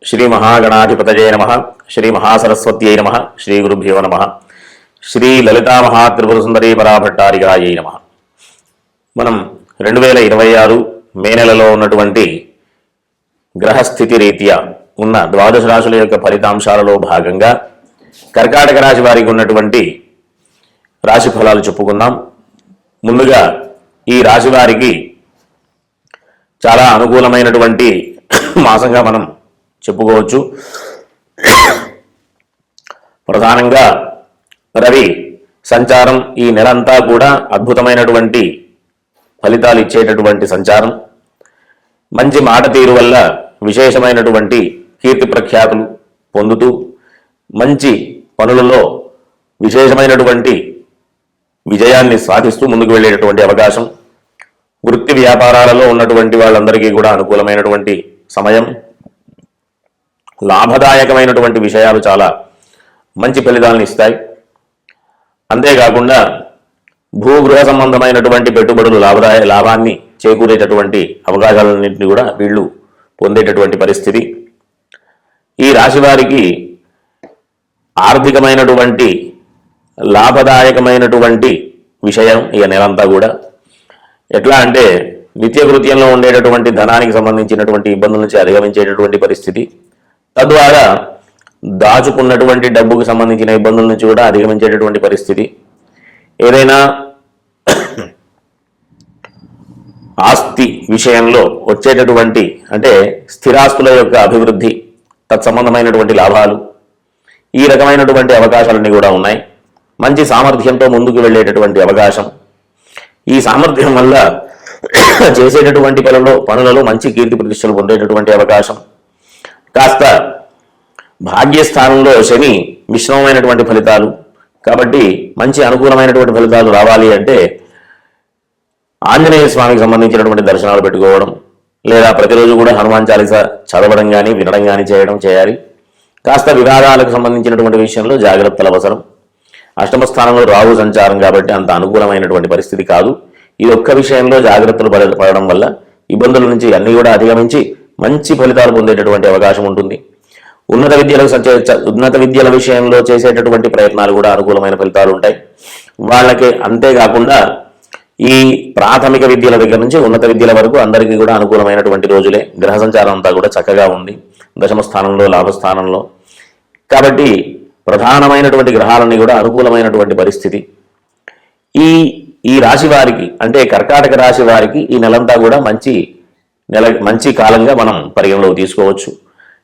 శ్రీ మహాగణాధిపతయే నమః. శ్రీ మహాసరస్వత్యై నమః. శ్రీ గురుభ్యో నమః. శ్రీ లలితా మహాత్రిపుర సుందరీ పరాభట్టారికాయై నమః. మనం 2026 మే నెలలో ఉన్నటువంటి గ్రహస్థితి రీత్యా ఉన్న ద్వాదశ రాశుల యొక్క ఫలితాంశాలలో భాగంగా కర్కాటక రాశి వారికి ఉన్నటువంటి రాశి ఫలాలు చెప్పుకుందాం. ముందుగా ఈ రాశి వారికి చాలా అనుకూలమైనటువంటి మాసంగా మనం చెప్పుకోవచ్చు. ప్రధానంగా రవి సంచారం ఈ నెలంతా కూడా అద్భుతమైనటువంటి ఫలితాలు ఇచ్చేటటువంటి సంచారం. మంచి మాట తీరు వల్ల విశేషమైనటువంటి కీర్తి ప్రఖ్యాతులు పొందుతూ మంచి పనులలో విశేషమైనటువంటి విజయాన్ని సాధిస్తూ ముందుకు వెళ్ళేటటువంటి అవకాశం. వృత్తి వ్యాపారాలలో ఉన్నటువంటి వాళ్ళందరికీ కూడా అనుకూలమైనటువంటి సమయం. లాభదాయకమైనటువంటి విషయాలు చాలా మంచి ఫలితాలను ఇస్తాయి. అంతేకాకుండా భూగృహ సంబంధమైనటువంటి పెట్టుబడులు లాభాన్ని చేకూరేటటువంటి అవకాశాలన్నింటినీ కూడా వీళ్ళు పొందేటటువంటి పరిస్థితి. ఈ రాశి వారికి ఆర్థికమైనటువంటి లాభదాయకమైనటువంటి విషయం ఈ నెలంతా కూడా. ఎట్లా అంటే నిత్యకృత్యంలో ఉండేటటువంటి ధనానికి సంబంధించినటువంటి ఇబ్బందుల నుంచి అధిగమించేటటువంటి పరిస్థితి, తద్వారా దాచుకున్నటువంటి డబ్బుకు సంబంధించిన ఇబ్బందుల నుంచి కూడా అధిగమించేటటువంటి పరిస్థితి. ఏదైనా ఆస్తి విషయంలో వచ్చేటటువంటి అంటే స్థిరాస్తుల యొక్క అభివృద్ధి, తత్సంబంధమైనటువంటి లాభాలు, ఈ రకమైనటువంటి అవకాశాలన్నీ కూడా ఉన్నాయి. మంచి సామర్థ్యంతో ముందుకు వెళ్ళేటటువంటి అవకాశం. ఈ సామర్థ్యం వల్ల చేసేటటువంటి పనులలో మంచి కీర్తి ప్రతిష్టలు పొందేటటువంటి అవకాశం. కాస్త భాగ్యస్థానంలో శని మిశ్రమమైనటువంటి ఫలితాలు కాబట్టి మంచి అనుకూలమైనటువంటి ఫలితాలు రావాలి అంటే ఆంజనేయ స్వామికి సంబంధించినటువంటి దర్శనాలు పెట్టుకోవడం, లేదా ప్రతిరోజు కూడా హనుమాన్ చాలీస చదవడం కానీ వినడం కానీ చేయాలి. కాస్త వివాదాలకు సంబంధించినటువంటి విషయంలో జాగ్రత్తలు అవసరం. అష్టమ స్థానంలో రాహు సంచారం కాబట్టి అంత అనుకూలమైనటువంటి పరిస్థితి కాదు. ఈ ఒక్క విషయంలో జాగ్రత్తలు పడడం వల్ల ఇబ్బందుల నుంచి అన్ని కూడా అధిగమించి మంచి ఫలితాలు పొందేటటువంటి అవకాశం ఉంటుంది. ఉన్నత విద్యల విషయంలో చేసేటటువంటి ప్రయత్నాలు కూడా అనుకూలమైన ఫలితాలు ఉంటాయి వాళ్ళకి. అంతేకాకుండా ఈ ప్రాథమిక విద్యల దగ్గర నుంచి ఉన్నత విద్యల వరకు అందరికీ కూడా అనుకూలమైనటువంటి రోజులే. గ్రహ సంచారం అంతా కూడా చక్కగా ఉంది దశమ స్థానంలో, లాభస్థానంలో. కాబట్టి ప్రధానమైనటువంటి గ్రహాలన్నీ కూడా అనుకూలమైనటువంటి పరిస్థితి. ఈ రాశి వారికి అంటే కర్కాటక రాశి వారికి ఈ నెలంతా కూడా మంచి కాలంగా మనం పరిగణలోకి తీసుకోవచ్చు.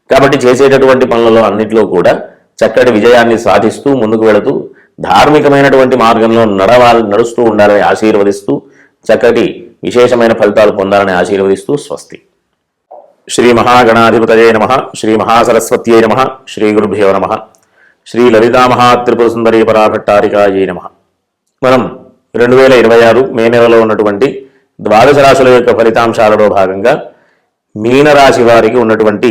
కాబట్టి చేసేటటువంటి పనులలో అన్నింటిలో కూడా చక్కటి విజయాన్ని సాధిస్తూ ముందుకు వెళుతూ ధార్మికమైనటువంటి మార్గంలో నడుస్తూ ఉండాలని ఆశీర్వదిస్తూ చక్కటి విశేషమైన ఫలితాలు పొందాలని ఆశీర్వదిస్తూ స్వస్తి. శ్రీ మహాగణాధిపతయే నమః. శ్రీ మహాసరస్వత్యై నమః. శ్రీ గురుభ్యో నమః. శ్రీ లలితా మహాత్రిపుర సుందరీ పరాభట్టారికాయై నమః. మనం 2026 మే నెలలో ఉన్నటువంటి ద్వాదశ రాశుల యొక్క ఫలితాంశాలలో భాగంగా మీనరాశి వారికి ఉన్నటువంటి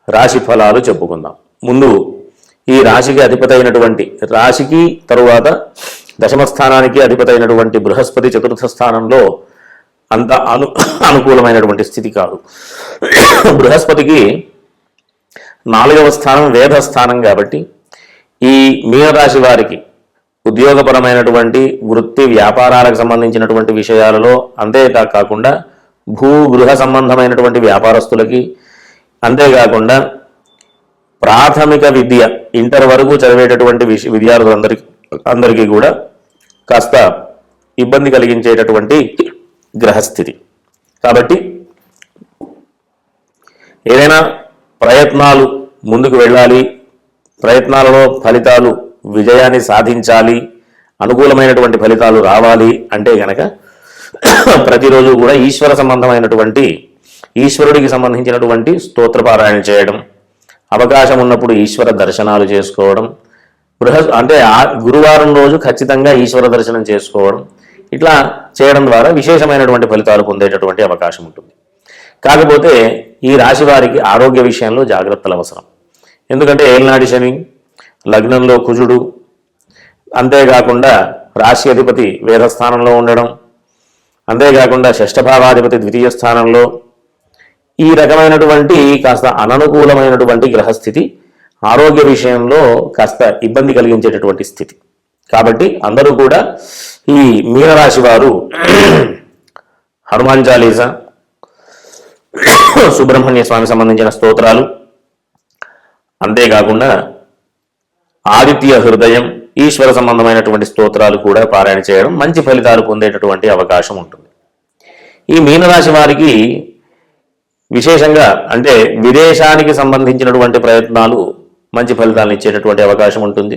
రాశి ఫలాలు చెప్పుకుందాం. ముందు ఈ రాశికి అధిపతి అయినటువంటి రాశికి తరువాత దశమ స్థానానికి అధిపతి అయినటువంటి బృహస్పతి చతుర్థ స్థానంలో అంత అనుకూలమైనటువంటి స్థితి కాదు. బృహస్పతికి 4వ స్థానం వేద స్థానం కాబట్టి ఈ మీనరాశి వారికి ఉద్యోగపరమైనటువంటి వృత్తి వ్యాపారాలకు సంబంధించినటువంటి విషయాలలో, అంతేకాకుండా భూగృహ సంబంధమైనటువంటి వ్యాపారస్తులకి, అంతేకాకుండా ప్రాథమిక విద్య ఇంటర్ వరకు చదివేటటువంటి విద్యార్థులందరికీ కూడా కాస్త ఇబ్బంది కలిగించేటటువంటి గ్రహస్థితి. కాబట్టి ఏదైనా ప్రయత్నాలు ముందుకు వెళ్ళాలి, ప్రయత్నాలలో ఫలితాలు విజయాన్ని సాధించాలి, అనుకూలమైనటువంటి ఫలితాలు రావాలి అంటే గనక ప్రతిరోజు కూడా ఈశ్వర సంబంధమైనటువంటి ఈశ్వరుడికి సంబంధించినటువంటి స్తోత్రపారాయణ చేయడం, అవకాశం ఉన్నప్పుడు ఈశ్వర దర్శనాలు చేసుకోవడం, అంటే గురువారం రోజు ఖచ్చితంగా ఈశ్వర దర్శనం చేసుకోవడం, ఇట్లా చేయడం ద్వారా విశేషమైనటువంటి ఫలితాలు పొందేటటువంటి అవకాశం ఉంటుంది. కాకపోతే ఈ రాశి వారికి ఆరోగ్య విషయంలో జాగ్రత్తలు అవసరం. ఎందుకంటే ఏలినాటి శని, లగ్నంలో కుజుడు, అంతేకాకుండా రాశి అధిపతి వేదస్థానంలో ఉండడం, అంతేకాకుండా షష్ఠభావాధిపతి ద్వితీయ స్థానంలో, ఈ రకమైనటువంటి కాస్త అననుకూలమైనటువంటి గ్రహస్థితి ఆరోగ్య విషయంలో కాస్త ఇబ్బంది కలిగించేటటువంటి స్థితి. కాబట్టి అందరూ కూడా ఈ మీనరాశి వారు హనుమాన్ చాలీసా, సుబ్రహ్మణ్య స్వామి సంబంధించిన స్తోత్రాలు, అంతేకాకుండా ఆదిత్య హృదయం, ఈశ్వర సంబంధమైనటువంటి స్తోత్రాలు కూడా పారాయణ చేయడం మంచి ఫలితాలు పొందేటటువంటి అవకాశం ఉంటుంది. ఈ మీనరాశి వారికి విశేషంగా అంటే విదేశానికి సంబంధించినటువంటి ప్రయత్నాలు మంచి ఫలితాలను ఇచ్చేటటువంటి అవకాశం ఉంటుంది.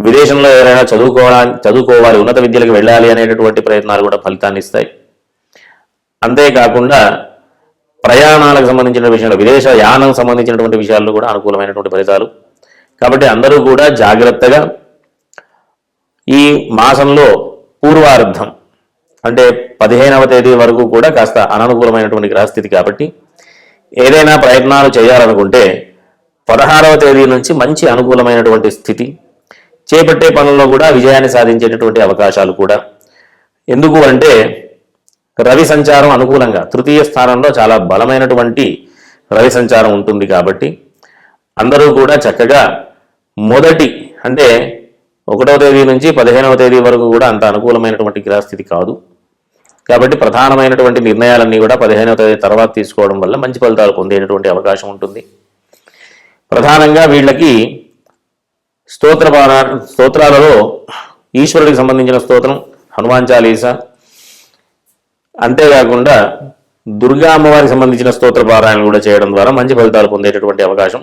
విదేశంలో ఎవరైనా చదువుకోవాలి, ఉన్నత విద్యలకు వెళ్ళాలి అనేటటువంటి ప్రయత్నాలు కూడా ఫలితాన్ని ఇస్తాయి. అంతేకాకుండా ప్రయాణాలకు సంబంధించిన విషయంలో, విదేశ యానం సంబంధించినటువంటి విషయాల్లో కూడా అనుకూలమైనటువంటి ఫలితాలు. కాబట్టి అందరూ కూడా జాగ్రత్తగా ఈ మాసంలో పూర్వార్ధం అంటే 15వ తేదీ వరకు కూడా కాస్త అననుకూలమైనటువంటి గ్రహస్థితి. కాబట్టి ఏదైనా ప్రయత్నాలు చేయాలనుకుంటే 16వ తేదీ నుంచి మంచి అనుకూలమైనటువంటి స్థితి, చేపట్టే పనుల్లో కూడా విజయాన్ని సాధించేటటువంటి అవకాశాలు కూడా. ఎందుకు అంటే రవి సంచారం అనుకూలంగా తృతీయ స్థానంలో చాలా బలమైనటువంటి రవి సంచారం ఉంటుంది. కాబట్టి అందరూ కూడా చక్కగా మొదటి అంటే 1వ తేదీ నుంచి 15వ తేదీ వరకు కూడా అంత అనుకూలమైనటువంటి గ్రహస్థితి కాదు. కాబట్టి ప్రధానమైనటువంటి నిర్ణయాలన్నీ కూడా 15వ తేదీ తర్వాత తీసుకోవడం వల్ల మంచి ఫలితాలు పొందేటటువంటి అవకాశం ఉంటుంది. ప్రధానంగా వీళ్ళకి స్తోత్రాలలో ఈశ్వరుడికి సంబంధించిన స్తోత్రం హనుమాన్ చాలీసా, అంతేకాకుండా దుర్గా అమ్మవారికి సంబంధించిన స్తోత్ర పారాయణ కూడా చేయడం ద్వారా మంచి ఫలితాలు పొందేటటువంటి అవకాశం.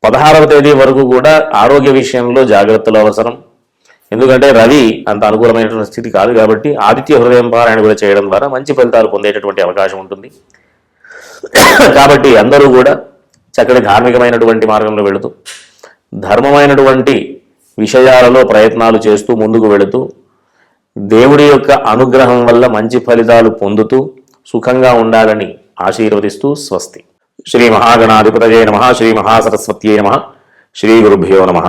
16వ తేదీ వరకు కూడా ఆరోగ్య విషయంలో జాగ్రత్తలు అవసరం. ఎందుకంటే రవి అంత అనుకూలమైనటువంటి స్థితి కాదు. కాబట్టి ఆదిత్య హృదయం పారాయణ కూడా చేయడం ద్వారా మంచి ఫలితాలు పొందేటటువంటి అవకాశం ఉంటుంది. కాబట్టి అందరూ కూడా చక్కటి ధార్మికమైనటువంటి మార్గంలో వెళుతూ ధర్మమైనటువంటి విషయాలలో ప్రయత్నాలు చేస్తూ ముందుకు వెళుతూ దేవుడి యొక్క అనుగ్రహం వల్ల మంచి ఫలితాలు పొందుతూ సుఖంగా ఉండాలని ఆశీర్వదిస్తూ స్వస్తి. శ్రీ మహాగణాధిపతయే నమః, శ్రీ మహాసరస్వత్యై నమః, శ్రీ గురుభ్యో నమః,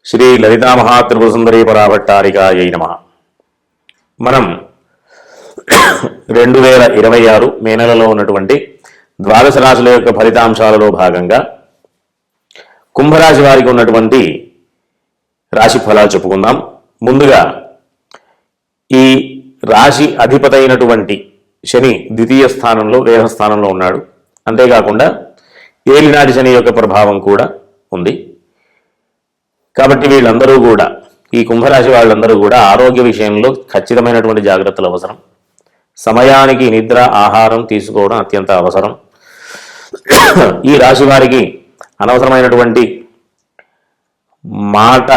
శ్రీ లలితా మహాత్రిపుర సుందరీ పరాభట్టారికాయై నమః. మనం 2026 మే నెలలో ఉన్నటువంటి ద్వాదశ రాశుల యొక్క ఫలితాంశాలలో భాగంగా కుంభరాశి వారికి ఉన్నటువంటి రాశి ఫలాలు చెప్పుకుందాం. ముందుగా ఈ రాశి అధిపతి అయినటువంటి శని ద్వితీయ స్థానంలో దేహస్థానంలో ఉన్నాడు. అంతేకాకుండా ఏలినాటి శని యొక్క ప్రభావం కూడా ఉంది. కాబట్టి వీళ్ళందరూ కూడా ఈ కుంభరాశి వాళ్ళందరూ కూడా ఆరోగ్య విషయంలో ఖచ్చితమైనటువంటి జాగ్రత్తలు అవసరం. సమయానికి నిద్ర ఆహారం తీసుకోవడం అత్యంత అవసరం. ఈ రాశి వారికి అనవసరమైనటువంటి మాట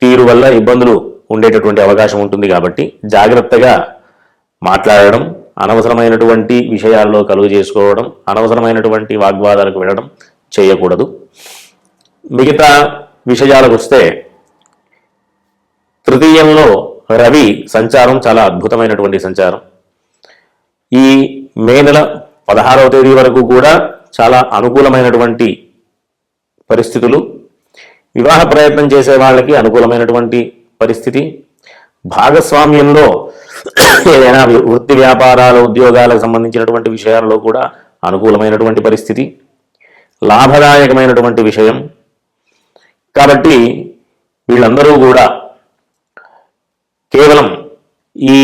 తీరు వల్ల ఇబ్బందులు ఉండేటటువంటి అవకాశం ఉంటుంది. కాబట్టి జాగ్రత్తగా మాట్లాడడం, అనవసరమైనటువంటి విషయాల్లో కలుగు చేసుకోవడం, అనవసరమైనటువంటి వాగ్వాదాలకు వెళ్ళడం చేయకూడదు. మిగతా విషయాలకు వస్తే తృతీయంలో రవి సంచారం చాలా అద్భుతమైనటువంటి సంచారం. ఈ మే నెల 16వ తేదీ వరకు కూడా చాలా అనుకూలమైనటువంటి పరిస్థితులు. వివాహ ప్రయత్నం చేసే వాళ్ళకి అనుకూలమైనటువంటి పరిస్థితి. భాగస్వామ్యంలో ఏదైనా వృత్తి వ్యాపారాల ఉద్యోగాలకు సంబంధించినటువంటి విషయాల్లో కూడా అనుకూలమైనటువంటి పరిస్థితి, లాభదాయకమైనటువంటి విషయం. కాబట్టి వీళ్ళందరూ కూడా కేవలం ఈ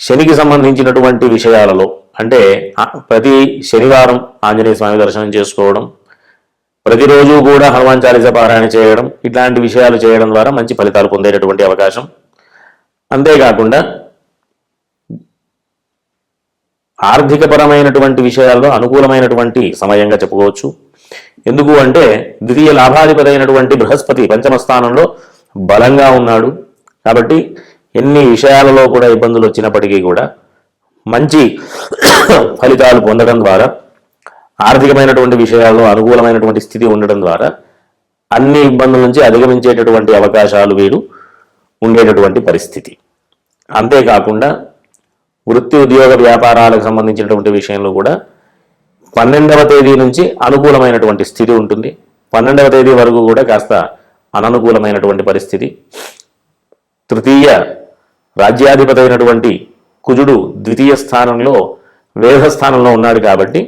శనికి సంబంధించినటువంటి విషయాలలో అంటే ప్రతి శనివారం ఆంజనేయ స్వామి దర్శనం చేసుకోవడం, ప్రతిరోజు కూడా హనుమాన్ చాలీసా పారాయణ చేయడం, ఇట్లాంటి విషయాలు చేయడం ద్వారా మంచి ఫలితాలు పొందేటటువంటి అవకాశం. అంతేకాకుండా ఆర్థికపరమైనటువంటి విషయాల్లో అనుకూలమైనటువంటి సమయంగా చెప్పుకోవచ్చు. ఎందుకు అంటే ద్వితీయ లాభాధిపతి అయినటువంటి బృహస్పతి పంచమ స్థానంలో బలంగా ఉన్నాడు. కాబట్టి ఎన్ని విషయాలలో కూడా ఇబ్బందులు వచ్చినప్పటికీ కూడా మంచి ఫలితాలు పొందడం ద్వారా, ఆర్థికమైనటువంటి విషయాల్లో అనుకూలమైనటువంటి స్థితి ఉండడం ద్వారా అన్ని ఇబ్బందుల నుంచి అధిగమించేటటువంటి అవకాశాలు వీరు ఉండేటటువంటి పరిస్థితి. అంతేకాకుండా వృత్తి ఉద్యోగ వ్యాపారాలకు సంబంధించినటువంటి విషయంలో కూడా 12వ తేదీ నుంచి అనుకూలమైనటువంటి స్థితి ఉంటుంది. 12వ తేదీ వరకు కూడా కాస్త అననుకూలమైనటువంటి పరిస్థితి. తృతీయ రాజ్యాధిపతి అయినటువంటి కుజుడు ద్వితీయ స్థానంలో వేధస్థానంలో ఉన్నాడు కాబట్టి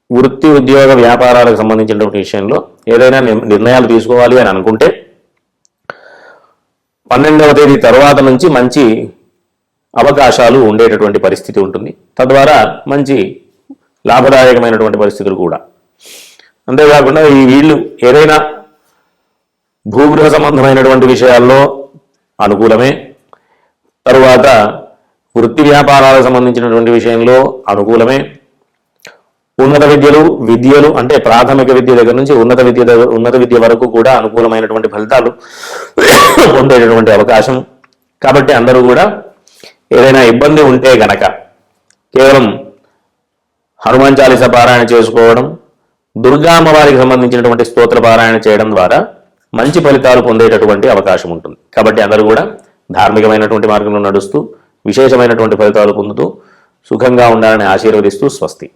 వృత్తి ఉద్యోగ వ్యాపారాలకు సంబంధించినటువంటి విషయంలో ఏదైనా నిర్ణయాలు తీసుకోవాలి అని అనుకుంటే 12వ తేదీ తర్వాత నుంచి మంచి అవకాశాలు ఉండేటటువంటి పరిస్థితి ఉంటుంది. తద్వారా మంచి లాభదాయకమైనటువంటి పరిస్థితులు కూడా. అంతేకాకుండా ఈ వీళ్ళు ఏదైనా భూగృహ సంబంధమైనటువంటి విషయాల్లో అనుకూలమే. తరువాత వృత్తి వ్యాపారాలకు సంబంధించినటువంటి విషయంలో అనుకూలమే. ఉన్నత విద్యలు అంటే ప్రాథమిక విద్య దగ్గర నుంచి ఉన్నత విద్య వరకు కూడా అనుకూలమైనటువంటి ఫలితాలు పొందేటటువంటి అవకాశం. కాబట్టి అందరూ కూడా ఏదైనా ఇబ్బంది ఉంటే గనక కేవలం హనుమాన్ చాలీస పారాయణ చేసుకోవడం, దుర్గా అమ్మవారికి సంబంధించినటువంటి స్తోత్ర పారాయణ చేయడం ద్వారా మంచి ఫలితాలు పొందేటటువంటి అవకాశం ఉంటుంది. కాబట్టి అందరూ కూడా ధార్మికమైనటువంటి మార్గంలో నడుస్తూ విశేషమైనటువంటి ఫలితాలు పొందుతూ సుఖంగా ఉండాలని ఆశీర్వదిస్తూ స్వస్తి.